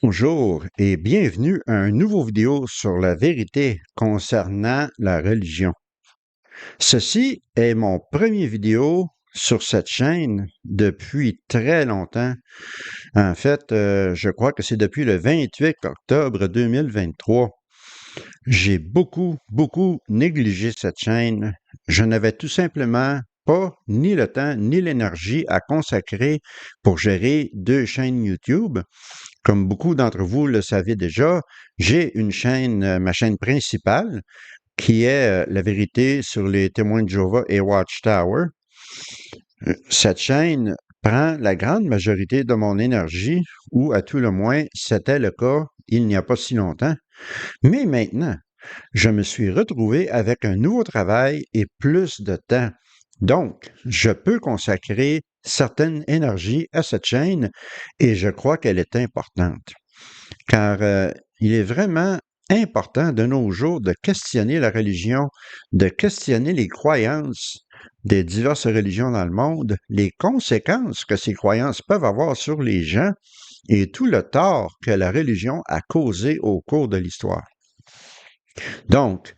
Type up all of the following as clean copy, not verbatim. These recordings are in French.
Bonjour et bienvenue à une nouvelle vidéo sur la vérité concernant la religion. Ceci est mon premier vidéo sur cette chaîne depuis très longtemps. En fait, je crois que c'est depuis le 28 octobre 2023. J'ai beaucoup négligé cette chaîne. Je n'avais tout simplement pas ni le temps ni l'énergie à consacrer pour gérer deux chaînes YouTube. Comme beaucoup d'entre vous le savez déjà, j'ai une chaîne, ma chaîne principale, qui est La vérité sur les témoins de Jéhovah et Watchtower. Cette chaîne prend la grande majorité de mon énergie, ou à tout le moins, c'était le cas il n'y a pas si longtemps. Mais maintenant, je me suis retrouvé avec un nouveau travail et plus de temps. Donc, je peux consacrer certaine énergie à cette chaîne et je crois qu'elle est importante. Car il est vraiment important de nos jours de questionner la religion, de questionner les croyances des diverses religions dans le monde, les conséquences que ces croyances peuvent avoir sur les gens et tout le tort que la religion a causé au cours de l'histoire. Donc,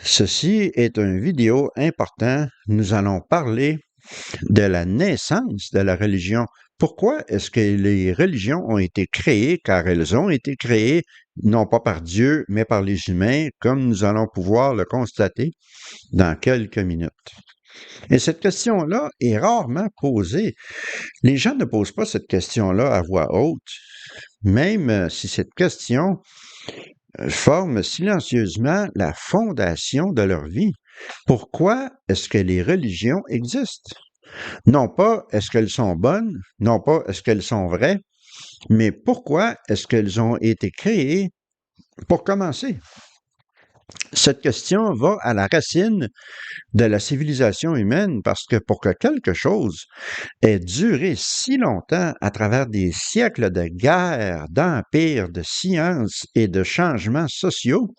ceci est une vidéo importante. Nous allons parler de la naissance de la religion. Pourquoi est-ce que les religions ont été créées? Car elles ont été créées non pas par Dieu, mais par les humains, comme nous allons pouvoir le constater dans quelques minutes. Et cette question-là est rarement posée. Les gens ne posent pas cette question-là à voix haute, même si cette question forme silencieusement la fondation de leur vie. Pourquoi est-ce que les religions existent? Non pas est-ce qu'elles sont bonnes, non pas est-ce qu'elles sont vraies, mais pourquoi est-ce qu'elles ont été créées pour commencer? Cette question va à la racine de la civilisation humaine parce que pour que quelque chose ait duré si longtemps à travers des siècles de guerres, d'empires, de sciences et de changements sociaux,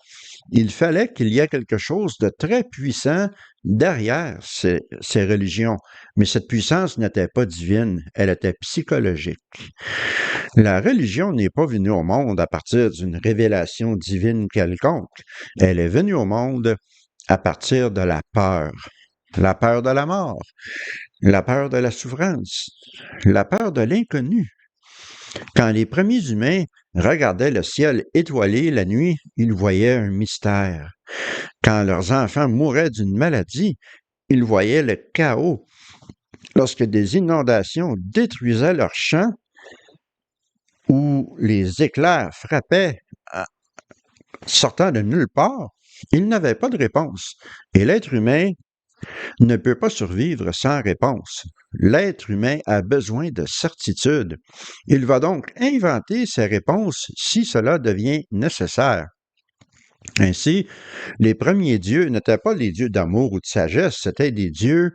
il fallait qu'il y ait quelque chose de très puissant derrière ces religions. Mais cette puissance n'était pas divine, elle était psychologique. La religion n'est pas venue au monde à partir d'une révélation divine quelconque. Elle est venue au monde à partir de la peur de la mort, la peur de la souffrance, la peur de l'inconnu. Quand les premiers humains regardaient le ciel étoilé la nuit, ils voyaient un mystère. Quand leurs enfants mouraient d'une maladie, ils voyaient le chaos. Lorsque des inondations détruisaient leurs champs ou les éclairs frappaient sortant de nulle part, ils n'avaient pas de réponse. Et l'être humain ne peut pas survivre sans réponse. L'être humain a besoin de certitude. Il va donc inventer ses réponses si cela devient nécessaire. Ainsi, les premiers dieux n'étaient pas les dieux d'amour ou de sagesse, c'étaient des dieux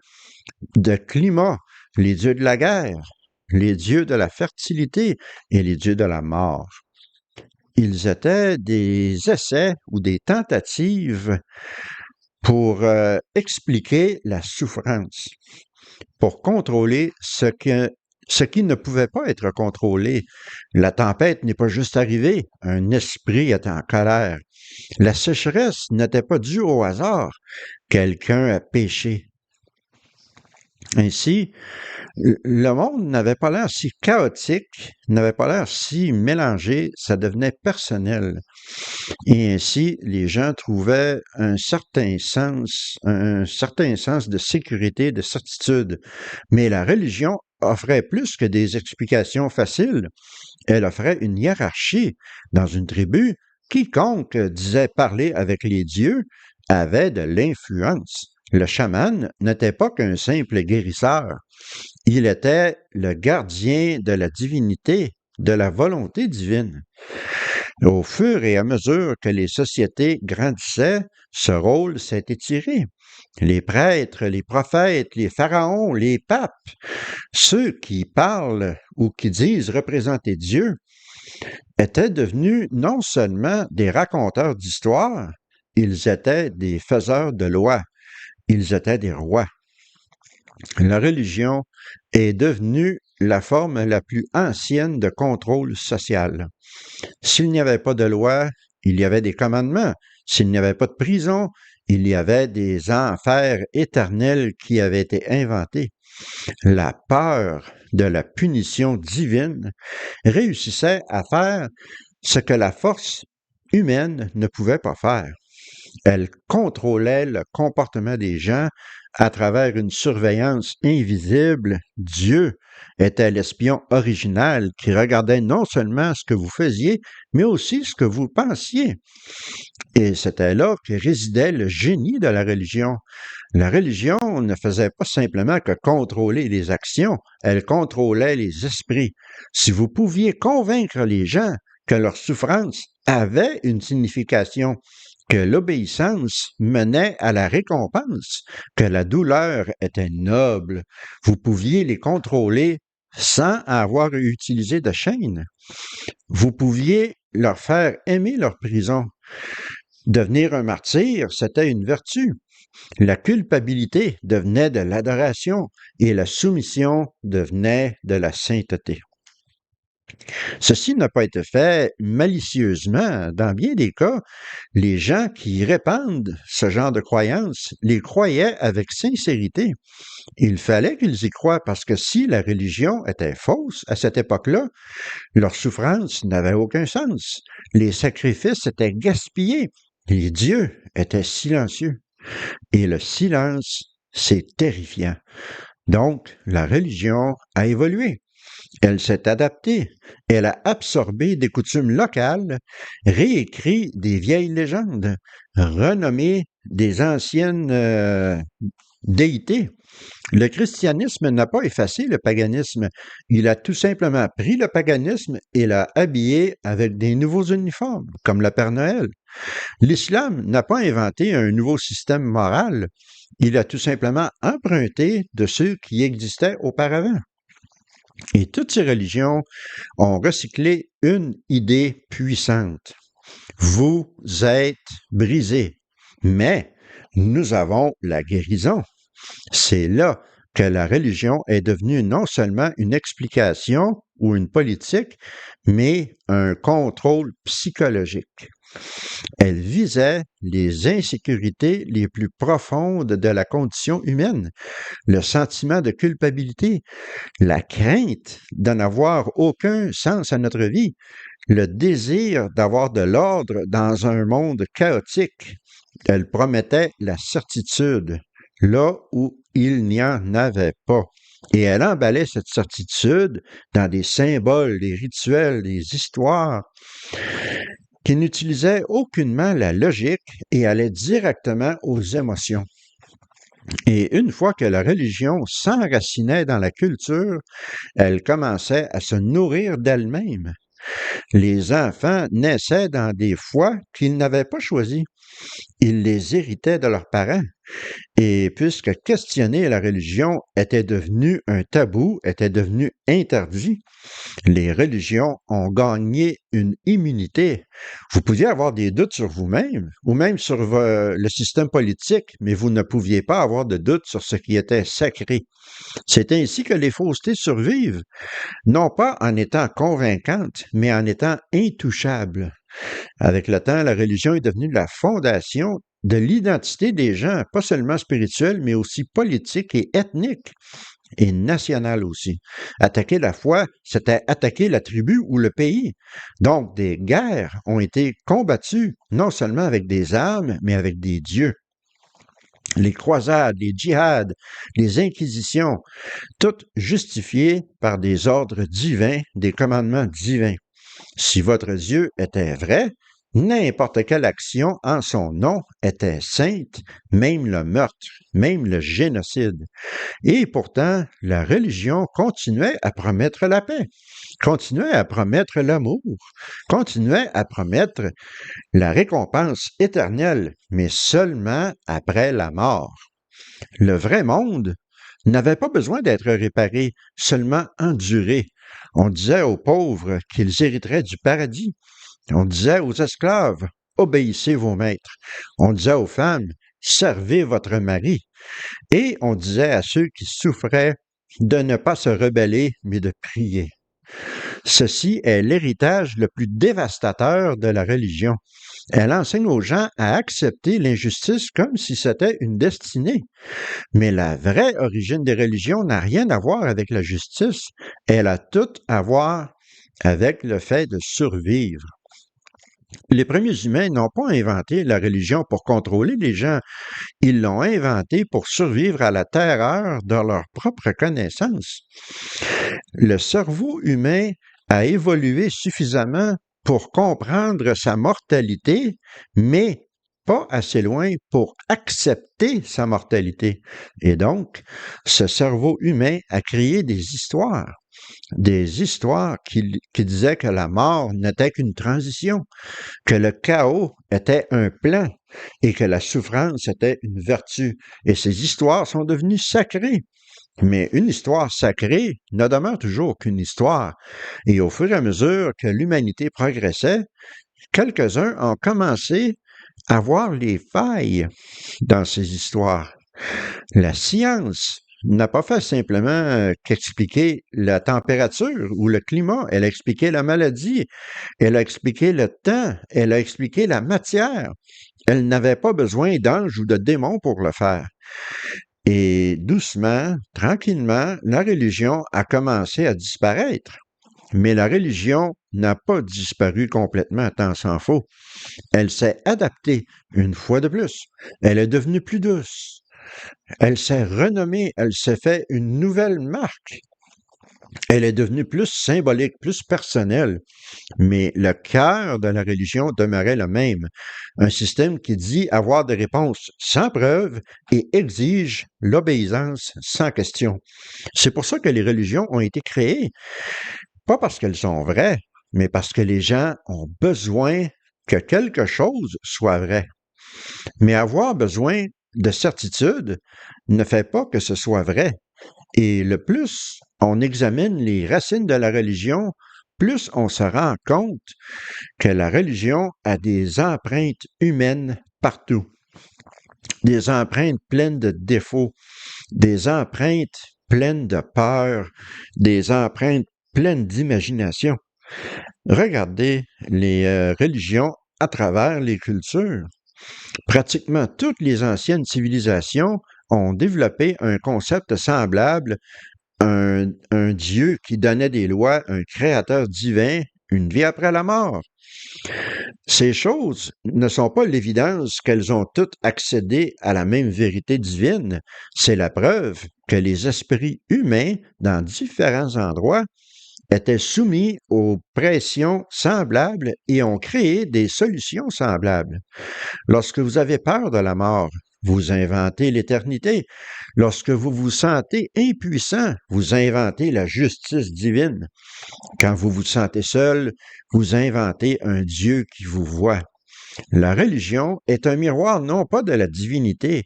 de climat, les dieux de la guerre, les dieux de la fertilité et les dieux de la mort. Ils étaient des essais ou des tentatives pour expliquer la souffrance, pour contrôler ce qui ne pouvait pas être contrôlé. La tempête n'est pas juste arrivée, un esprit était en colère. La sécheresse n'était pas due au hasard, quelqu'un a péché. Ainsi, le monde n'avait pas l'air si chaotique, n'avait pas l'air si mélangé, ça devenait personnel. Et ainsi, les gens trouvaient un certain sens de sécurité, de certitude. Mais la religion offrait plus que des explications faciles. Elle offrait une hiérarchie. Dans une tribu, quiconque disait parler avec les dieux avait de l'influence. Le chaman n'était pas qu'un simple guérisseur. Il était le gardien de la divinité, de la volonté divine. Au fur et à mesure que les sociétés grandissaient, ce rôle s'est étiré. Les prêtres, les prophètes, les pharaons, les papes, ceux qui parlent ou qui disent représenter Dieu, étaient devenus non seulement des raconteurs d'histoires, ils étaient des faiseurs de lois, ils étaient des rois. La religion est devenue la forme la plus ancienne de contrôle social. S'il n'y avait pas de loi, il y avait des commandements. S'il n'y avait pas de prison, il y avait des enfers éternels qui avaient été inventés. La peur de la punition divine réussissait à faire ce que la force humaine ne pouvait pas faire. Elle contrôlait le comportement des gens à travers une surveillance invisible. Dieu était l'espion original qui regardait non seulement ce que vous faisiez, mais aussi ce que vous pensiez. Et c'était là que résidait le génie de la religion. La religion ne faisait pas simplement que contrôler les actions, elle contrôlait les esprits. Si vous pouviez convaincre les gens que leur souffrance avait une signification, que l'obéissance menait à la récompense, que la douleur était noble, vous pouviez les contrôler sans avoir utilisé de chaînes. Vous pouviez leur faire aimer leur prison. Devenir un martyr, c'était une vertu. La culpabilité devenait de l'adoration et la soumission devenait de la sainteté. Ceci n'a pas été fait malicieusement. Dans bien des cas, les gens qui répandent ce genre de croyances les croyaient avec sincérité. Il fallait qu'ils y croient parce que si la religion était fausse à cette époque-là, leur souffrance n'avait aucun sens. Les sacrifices étaient gaspillés. Les dieux étaient silencieux. Et le silence, c'est terrifiant. Donc, la religion a évolué. Elle s'est adaptée. Elle a absorbé des coutumes locales, réécrit des vieilles légendes, renommé des anciennes déités. Le christianisme n'a pas effacé le paganisme. Il a tout simplement pris le paganisme et l'a habillé avec des nouveaux uniformes, comme le Père Noël. L'islam n'a pas inventé un nouveau système moral. Il a tout simplement emprunté de ceux qui existaient auparavant. Et toutes ces religions ont recyclé une idée puissante. Vous êtes brisés, mais nous avons la guérison. C'est là que la religion est devenue non seulement une explication ou une politique, mais un contrôle psychologique. Elle visait les insécurités les plus profondes de la condition humaine, le sentiment de culpabilité, la crainte de n'avoir aucun sens à notre vie, le désir d'avoir de l'ordre dans un monde chaotique. Elle promettait la certitude, là où il n'y en avait pas. Et elle emballait cette certitude dans des symboles, des rituels, des histoires qui n'utilisaient aucunement la logique et allaient directement aux émotions. Et une fois que la religion s'enracinait dans la culture, elle commençait à se nourrir d'elle-même. Les enfants naissaient dans des foies qu'ils n'avaient pas choisis. Ils les héritaient de leurs parents. Et puisque questionner la religion était devenu un tabou, était devenu interdit, les religions ont gagné une immunité. Vous pouviez avoir des doutes sur vous-même ou même sur le système politique, mais vous ne pouviez pas avoir de doutes sur ce qui était sacré. C'est ainsi que les faussetés survivent, non pas en étant convaincantes, mais en étant intouchables. Avec le temps, la religion est devenue la fondation de l'identité des gens, pas seulement spirituelle, mais aussi politique et ethnique et nationale aussi. Attaquer la foi, c'était attaquer la tribu ou le pays. Donc, des guerres ont été combattues, non seulement avec des armes, mais avec des dieux. Les croisades, les djihads, les inquisitions, toutes justifiées par des ordres divins, des commandements divins. Si votre Dieu était vrai, n'importe quelle action en son nom était sainte, même le meurtre, même le génocide. Et pourtant, la religion continuait à promettre la paix, continuait à promettre l'amour, continuait à promettre la récompense éternelle, mais seulement après la mort. Le vrai monde n'avait pas besoin d'être réparé, seulement enduré. On disait aux pauvres qu'ils hériteraient du paradis. On disait aux esclaves, obéissez vos maîtres. On disait aux femmes, servez votre mari. Et on disait à ceux qui souffraient, de ne pas se rebeller, mais de prier. Ceci est l'héritage le plus dévastateur de la religion. Elle enseigne aux gens à accepter l'injustice comme si c'était une destinée. Mais la vraie origine des religions n'a rien à voir avec la justice. Elle a tout à voir avec le fait de survivre. Les premiers humains n'ont pas inventé la religion pour contrôler les gens. Ils l'ont inventée pour survivre à la terreur de leur propre connaissance. Le cerveau humain a évolué suffisamment pour comprendre sa mortalité, mais pas assez loin pour accepter sa mortalité. Et donc, ce cerveau humain a créé des histoires qui disaient que la mort n'était qu'une transition, que le chaos était un plan et que la souffrance était une vertu. Et ces histoires sont devenues sacrées. Mais une histoire sacrée ne demeure toujours qu'une histoire. Et au fur et à mesure que l'humanité progressait, quelques-uns ont commencé à voir les failles dans ces histoires. La science n'a pas fait simplement qu'expliquer la température ou le climat, elle a expliqué la maladie, elle a expliqué le temps, elle a expliqué la matière. Elle n'avait pas besoin d'anges ou de démons pour le faire. Et doucement, tranquillement, la religion a commencé à disparaître. Mais la religion n'a pas disparu complètement, tant s'en faut. Elle s'est adaptée une fois de plus. Elle est devenue plus douce. Elle s'est renommée, elle s'est fait une nouvelle marque. Elle est devenue plus symbolique, plus personnelle. Mais le cœur de la religion demeurait le même. Un système qui dit avoir des réponses sans preuve et exige l'obéissance sans question. C'est pour ça que les religions ont été créées, pas parce qu'elles sont vraies, mais parce que les gens ont besoin que quelque chose soit vrai. Mais avoir besoin de certitude ne fait pas que ce soit vrai. Et le plus on examine les racines de la religion, plus on se rend compte que la religion a des empreintes humaines partout. Des empreintes pleines de défauts, des empreintes pleines de peur, des empreintes pleines d'imagination. Regardez les religions à travers les cultures. Pratiquement toutes les anciennes civilisations ont développé un concept semblable, un Dieu qui donnait des lois, un créateur divin, une vie après la mort. Ces choses ne sont pas l'évidence qu'elles ont toutes accédé à la même vérité divine. C'est la preuve que les esprits humains, dans différents endroits, étaient soumis aux pressions semblables et ont créé des solutions semblables. Lorsque vous avez peur de la mort, vous inventez l'éternité. Lorsque vous vous sentez impuissant, vous inventez la justice divine. Quand vous vous sentez seul, vous inventez un Dieu qui vous voit. La religion est un miroir non pas de la divinité,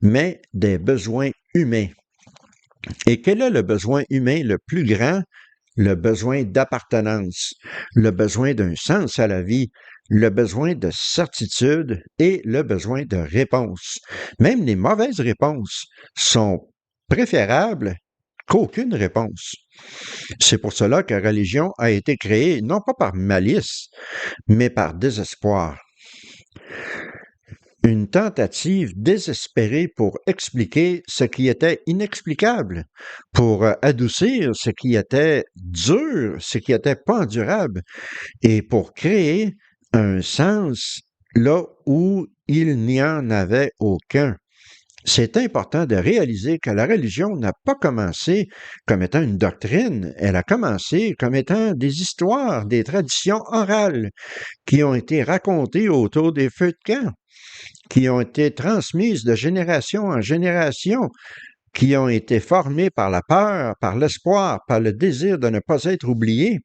mais des besoins humains. Et quel est le besoin humain le plus grand? Le besoin d'appartenance, le besoin d'un sens à la vie, le besoin de certitude et le besoin de réponse. Même les mauvaises réponses sont préférables qu'aucune réponse. C'est pour cela que la religion a été créée non pas par malice, mais par désespoir. Une tentative désespérée pour expliquer ce qui était inexplicable, pour adoucir ce qui était dur, ce qui n'était pas endurable, et pour créer un sens là où il n'y en avait aucun. C'est important de réaliser que la religion n'a pas commencé comme étant une doctrine, elle a commencé comme étant des histoires, des traditions orales qui ont été racontées autour des feux de camp, qui ont été transmises de génération en génération, qui ont été formées par la peur, par l'espoir, par le désir de ne pas être oubliés.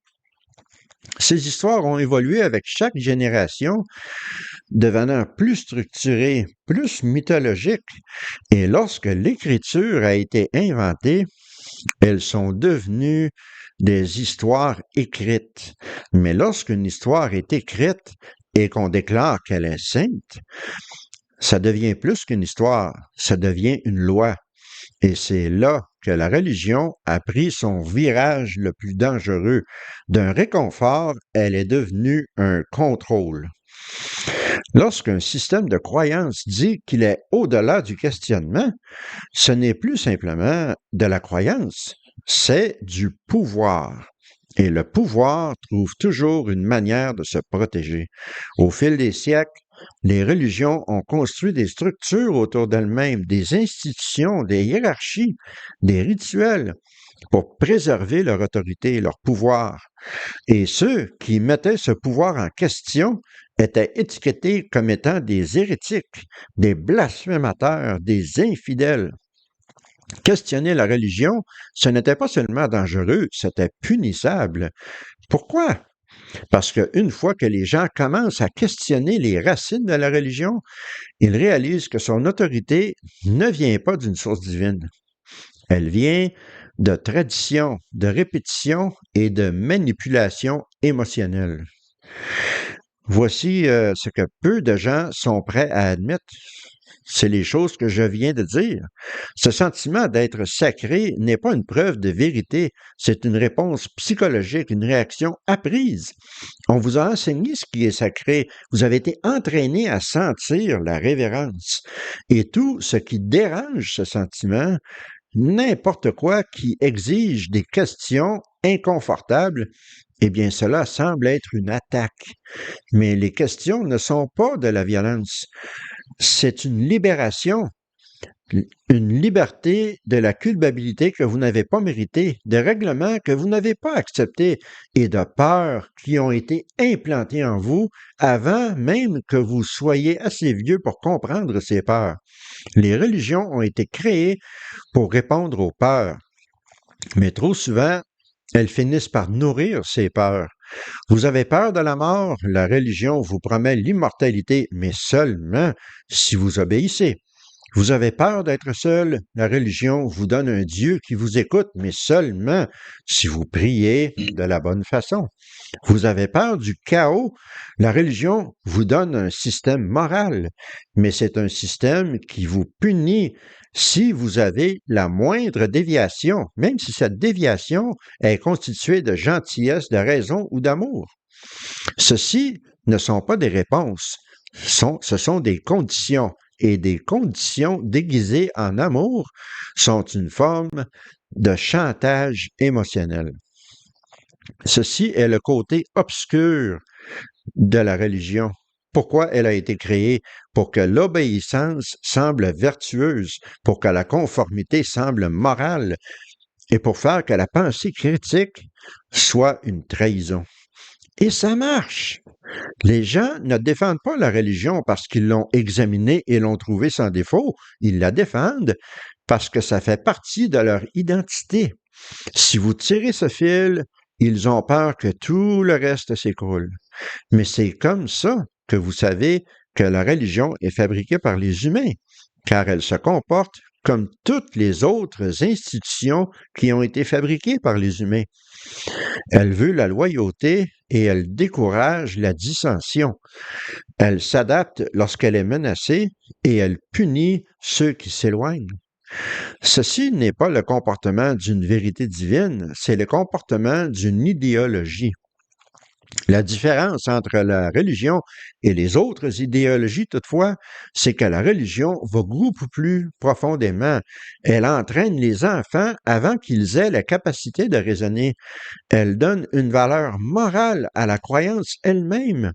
Ces histoires ont évolué avec chaque génération, devenant plus structurées, plus mythologiques, et lorsque l'écriture a été inventée, elles sont devenues des histoires écrites. Mais lorsqu'une histoire est écrite et qu'on déclare qu'elle est sainte, ça devient plus qu'une histoire, ça devient une loi. Et c'est là que la religion a pris son virage le plus dangereux. D'un réconfort, elle est devenue un contrôle. Lorsqu'un système de croyance dit qu'il est au-delà du questionnement, ce n'est plus simplement de la croyance, c'est du pouvoir. Et le pouvoir trouve toujours une manière de se protéger. Au fil des siècles, les religions ont construit des structures autour d'elles-mêmes, des institutions, des hiérarchies, des rituels pour préserver leur autorité et leur pouvoir. Et ceux qui mettaient ce pouvoir en question étaient étiquetés comme étant des hérétiques, des blasphémateurs, des infidèles. Questionner la religion, ce n'était pas seulement dangereux, c'était punissable. Pourquoi? Parce qu'une fois que les gens commencent à questionner les racines de la religion, ils réalisent que son autorité ne vient pas d'une source divine. Elle vient de tradition, de répétition et de manipulation émotionnelle. Voici ce que peu de gens sont prêts à admettre. C'est les choses que je viens de dire. Ce sentiment d'être sacré n'est pas une preuve de vérité, c'est une réponse psychologique, une réaction apprise. On vous a enseigné ce qui est sacré, vous avez été entraîné à sentir la révérence. Et tout ce qui dérange ce sentiment, n'importe quoi qui exige des questions inconfortables, eh bien cela semble être une attaque. Mais les questions ne sont pas de la violence. C'est une libération, une liberté de la culpabilité que vous n'avez pas méritée, de règlements que vous n'avez pas acceptés et de peurs qui ont été implantées en vous avant même que vous soyez assez vieux pour comprendre ces peurs. Les religions ont été créées pour répondre aux peurs, mais trop souvent, elles finissent par nourrir ces peurs. Vous avez peur de la mort, la religion vous promet l'immortalité, mais seulement si vous obéissez. Vous avez peur d'être seul, la religion vous donne un Dieu qui vous écoute, mais seulement si vous priez de la bonne façon. Vous avez peur du chaos, la religion vous donne un système moral, mais c'est un système qui vous punit si vous avez la moindre déviation, même si cette déviation est constituée de gentillesse, de raison ou d'amour. Ceci ne sont pas des réponses, ce sont des conditions. Et des conditions déguisées en amour sont une forme de chantage émotionnel. Ceci est le côté obscur de la religion. Pourquoi elle a été créée? Pour que l'obéissance semble vertueuse, pour que la conformité semble morale et pour faire que la pensée critique soit une trahison. Et ça marche! Les gens ne défendent pas la religion parce qu'ils l'ont examinée et l'ont trouvée sans défaut. Ils la défendent parce que ça fait partie de leur identité. Si vous tirez ce fil, ils ont peur que tout le reste s'écroule. Mais c'est comme ça que vous savez que la religion est fabriquée par les humains, car elle se comporte comme toutes les autres institutions qui ont été fabriquées par les humains. Elle veut la loyauté et elle décourage la dissension. Elle s'adapte lorsqu'elle est menacée et elle punit ceux qui s'éloignent. Ceci n'est pas le comportement d'une vérité divine, c'est le comportement d'une idéologie. La différence entre la religion et les autres idéologies, toutefois, c'est que la religion va beaucoup plus profondément. Elle entraîne les enfants avant qu'ils aient la capacité de raisonner. Elle donne une valeur morale à la croyance elle-même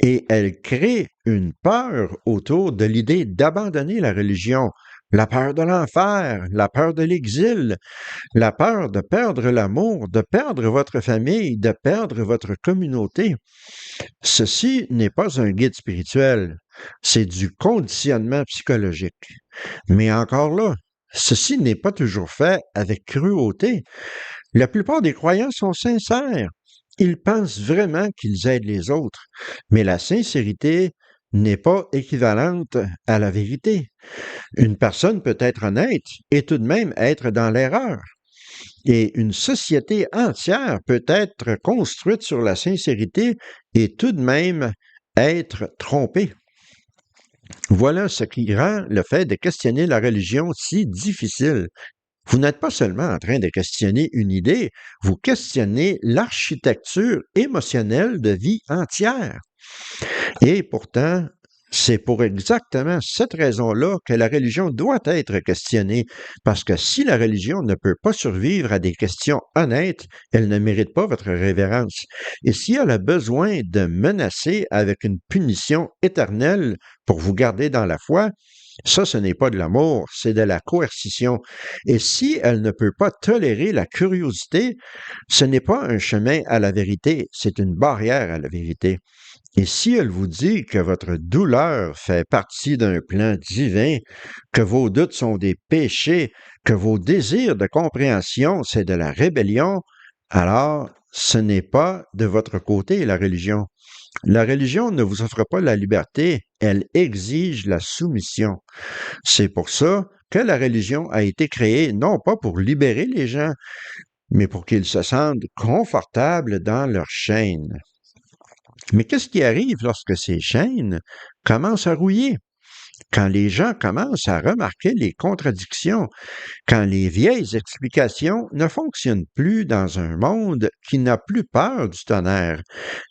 et elle crée une peur autour de l'idée d'abandonner la religion. La peur de l'enfer, la peur de l'exil, la peur de perdre l'amour, de perdre votre famille, de perdre votre communauté. Ceci n'est pas un guide spirituel, c'est du conditionnement psychologique. Mais encore là, ceci n'est pas toujours fait avec cruauté. La plupart des croyants sont sincères. Ils pensent vraiment qu'ils aident les autres. Mais la sincérité n'est pas équivalente à la vérité. Une personne peut être honnête et tout de même être dans l'erreur. Et une société entière peut être construite sur la sincérité et tout de même être trompée. Voilà ce qui rend le fait de questionner la religion si difficile. Vous n'êtes pas seulement en train de questionner une idée, vous questionnez l'architecture émotionnelle de vie entière. Et pourtant, c'est pour exactement cette raison-là que la religion doit être questionnée, parce que si la religion ne peut pas survivre à des questions honnêtes, elle ne mérite pas votre révérence. Et si elle a besoin de menacer avec une punition éternelle pour vous garder dans la foi, ça, ce n'est pas de l'amour, c'est de la coercition. Et si elle ne peut pas tolérer la curiosité, ce n'est pas un chemin à la vérité, c'est une barrière à la vérité. Et si elle vous dit que votre douleur fait partie d'un plan divin, que vos doutes sont des péchés, que vos désirs de compréhension, c'est de la rébellion, alors ce n'est pas de votre côté la religion. La religion ne vous offre pas la liberté, elle exige la soumission. C'est pour ça que la religion a été créée non pas pour libérer les gens, mais pour qu'ils se sentent confortables dans leurs chaînes. Mais qu'est-ce qui arrive lorsque ces chaînes commencent à rouiller? Quand les gens commencent à remarquer les contradictions, quand les vieilles explications ne fonctionnent plus dans un monde qui n'a plus peur du tonnerre,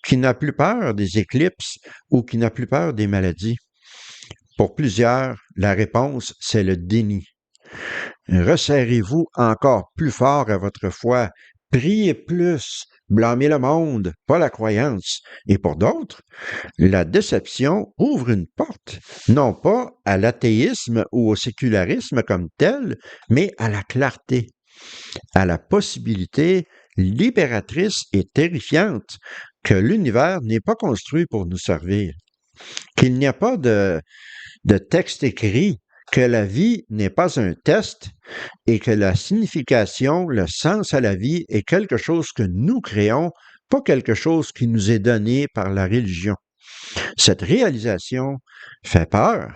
qui n'a plus peur des éclipses ou qui n'a plus peur des maladies. Pour plusieurs, la réponse, c'est le déni. Resserrez-vous encore plus fort à votre foi, priez plus, blâmez le monde, pas la croyance. Et pour d'autres, la déception ouvre une porte, non pas à l'athéisme ou au sécularisme comme tel, mais à la clarté, à la possibilité libératrice et terrifiante que l'univers n'est pas construit pour nous servir, qu'il n'y a pas de texte écrit, que la vie n'est pas un test et que la signification, le sens à la vie est quelque chose que nous créons, pas quelque chose qui nous est donné par la religion. Cette réalisation fait peur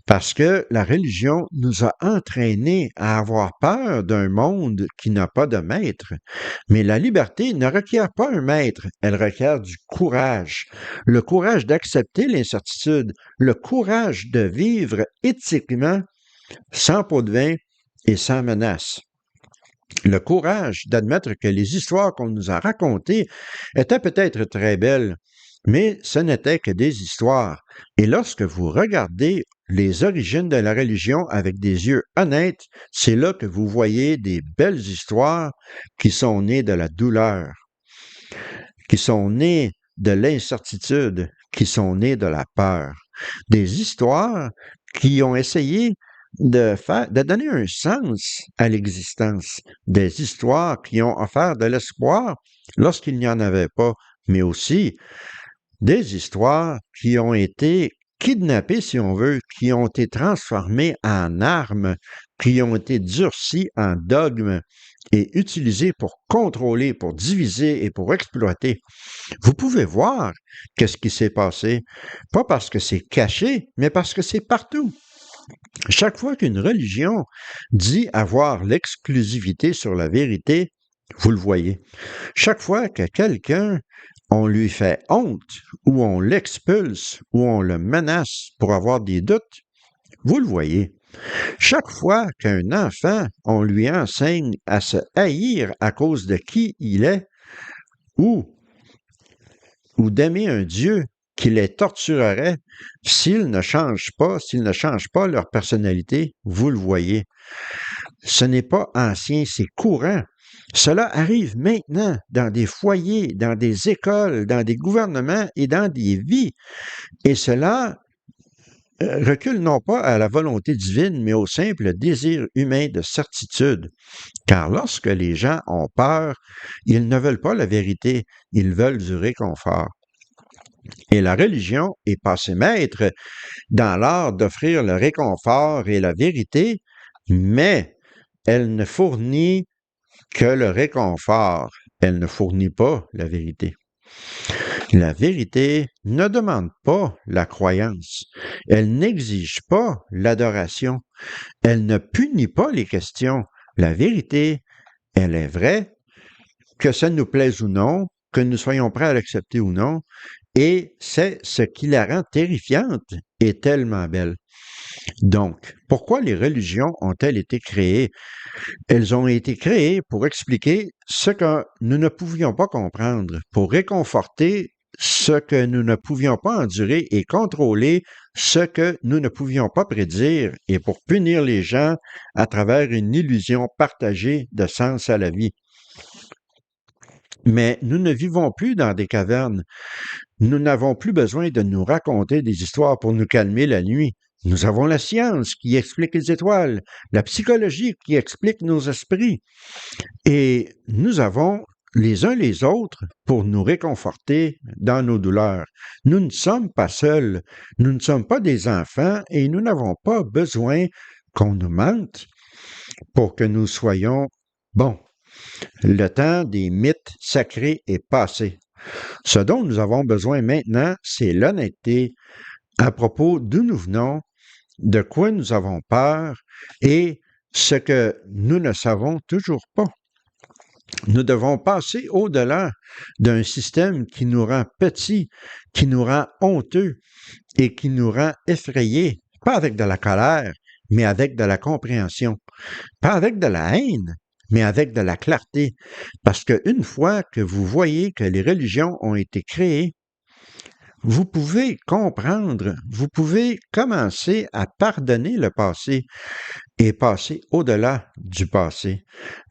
parce que la religion nous a entraînés à avoir peur d'un monde qui n'a pas de maître. Mais la liberté ne requiert pas un maître, elle requiert du courage. Le courage d'accepter l'incertitude, le courage de vivre éthiquement, sans pot de vin et sans menace. Le courage d'admettre que les histoires qu'on nous a racontées étaient peut-être très belles, mais ce n'étaient que des histoires. Et lorsque vous regardez les origines de la religion avec des yeux honnêtes, c'est là que vous voyez des belles histoires qui sont nées de la douleur, qui sont nées de l'incertitude, qui sont nées de la peur. Des histoires qui ont essayé de donner un sens à l'existence, des histoires qui ont offert de l'espoir lorsqu'il n'y en avait pas, mais aussi des histoires qui ont été kidnappées, si on veut, qui ont été transformées en armes, qui ont été durcies en dogmes et utilisées pour contrôler, pour diviser et pour exploiter. Vous pouvez voir qu'est-ce qui s'est passé, pas parce que c'est caché, mais parce que c'est partout. Chaque fois qu'une religion dit avoir l'exclusivité sur la vérité, vous le voyez. Chaque fois que quelqu'un, on lui fait honte, ou on l'expulse, ou on le menace pour avoir des doutes, vous le voyez. Chaque fois qu'un enfant, on lui enseigne à se haïr à cause de qui il est, ou d'aimer un Dieu qui les torturerait s'ils ne changent pas leur personnalité, vous le voyez. Ce n'est pas ancien, c'est courant. Cela arrive maintenant dans des foyers, dans des écoles, dans des gouvernements et dans des vies. Et cela recule non pas à la volonté divine, mais au simple désir humain de certitude. Car lorsque les gens ont peur, ils ne veulent pas la vérité, ils veulent du réconfort. Et la religion est passée maître dans l'art d'offrir le réconfort et la vérité, mais elle ne fournit que le réconfort. Elle ne fournit pas la vérité. La vérité ne demande pas la croyance. Elle n'exige pas l'adoration. Elle ne punit pas les questions. La vérité, elle est vraie, que ça nous plaise ou non, que nous soyons prêts à l'accepter ou non, et c'est ce qui la rend terrifiante et tellement belle. Donc, pourquoi les religions ont-elles été créées? Elles ont été créées pour expliquer ce que nous ne pouvions pas comprendre, pour réconforter ce que nous ne pouvions pas endurer et contrôler ce que nous ne pouvions pas prédire et pour punir les gens à travers une illusion partagée de sens à la vie. Mais nous ne vivons plus dans des cavernes. Nous n'avons plus besoin de nous raconter des histoires pour nous calmer la nuit. Nous avons la science qui explique les étoiles, la psychologie qui explique nos esprits, et nous avons les uns les autres pour nous réconforter dans nos douleurs. Nous ne sommes pas seuls, nous ne sommes pas des enfants et nous n'avons pas besoin qu'on nous mente pour que nous soyons bons. Le temps des mythes sacrés est passé. Ce dont nous avons besoin maintenant, c'est l'honnêteté à propos d'où nous venons, de quoi nous avons peur et ce que nous ne savons toujours pas. Nous devons passer au-delà d'un système qui nous rend petits, qui nous rend honteux et qui nous rend effrayés, pas avec de la colère, mais avec de la compréhension, pas avec de la haine, mais avec de la clarté. Parce qu'une fois que vous voyez que les religions ont été créées, vous pouvez comprendre, vous pouvez commencer à pardonner le passé et passer au-delà du passé.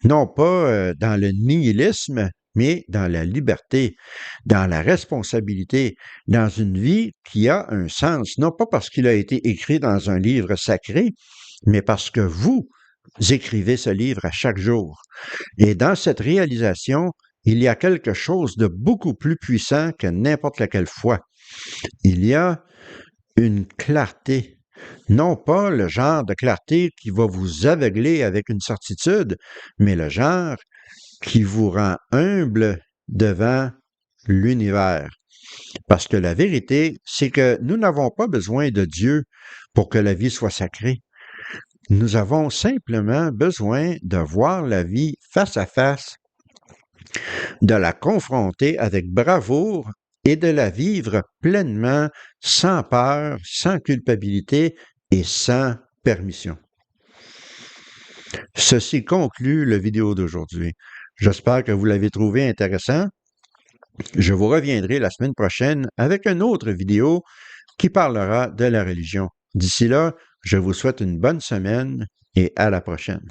Non pas dans le nihilisme, mais dans la liberté, dans la responsabilité, dans une vie qui a un sens, non pas parce qu'il a été écrit dans un livre sacré, mais parce que vous écrivez ce livre à chaque jour. Et dans cette réalisation, il y a quelque chose de beaucoup plus puissant que n'importe laquelle foi. Il y a une clarté, non pas le genre de clarté qui va vous aveugler avec une certitude, mais le genre qui vous rend humble devant l'univers. Parce que la vérité, c'est que nous n'avons pas besoin de Dieu pour que la vie soit sacrée. Nous avons simplement besoin de voir la vie face à face, de la confronter avec bravoure et de la vivre pleinement, sans peur, sans culpabilité et sans permission. Ceci conclut la vidéo d'aujourd'hui. J'espère que vous l'avez trouvé intéressant. Je vous reviendrai la semaine prochaine avec une autre vidéo qui parlera de la religion. D'ici là, je vous souhaite une bonne semaine et à la prochaine.